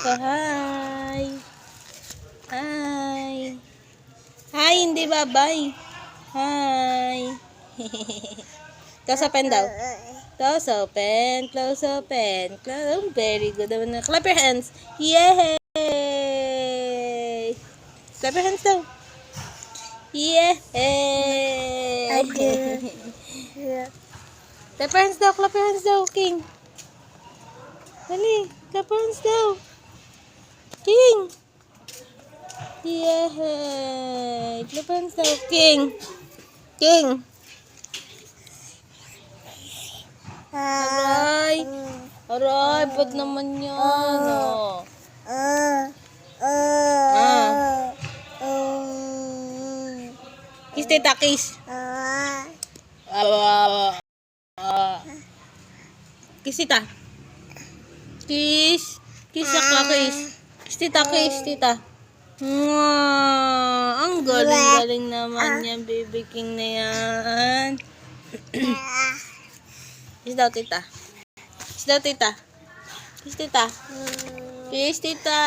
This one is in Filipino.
Hi. Hi. Hi, hindi bye-bye. Hi. Close open daw. Close open. Close open. Close. Very good. Clap your hands. Yay! Clap your hands daw. Yay! Clap your hands daw. Clap your hands daw, King. Dali. Clap your hands daw. King. Yay! Clap your hands daw, King. King. Aray. Aray, ba't naman yan? Oh. Kiss tita, kiss. Kiss tita. Kiss. Kiss ako, kiss. Kiss tita, kiss tita. Wow, ang galing-galing naman yan, baby king na yan. Kiss daw tita. Kiss daw tita. Kiss tita. Kiss tita.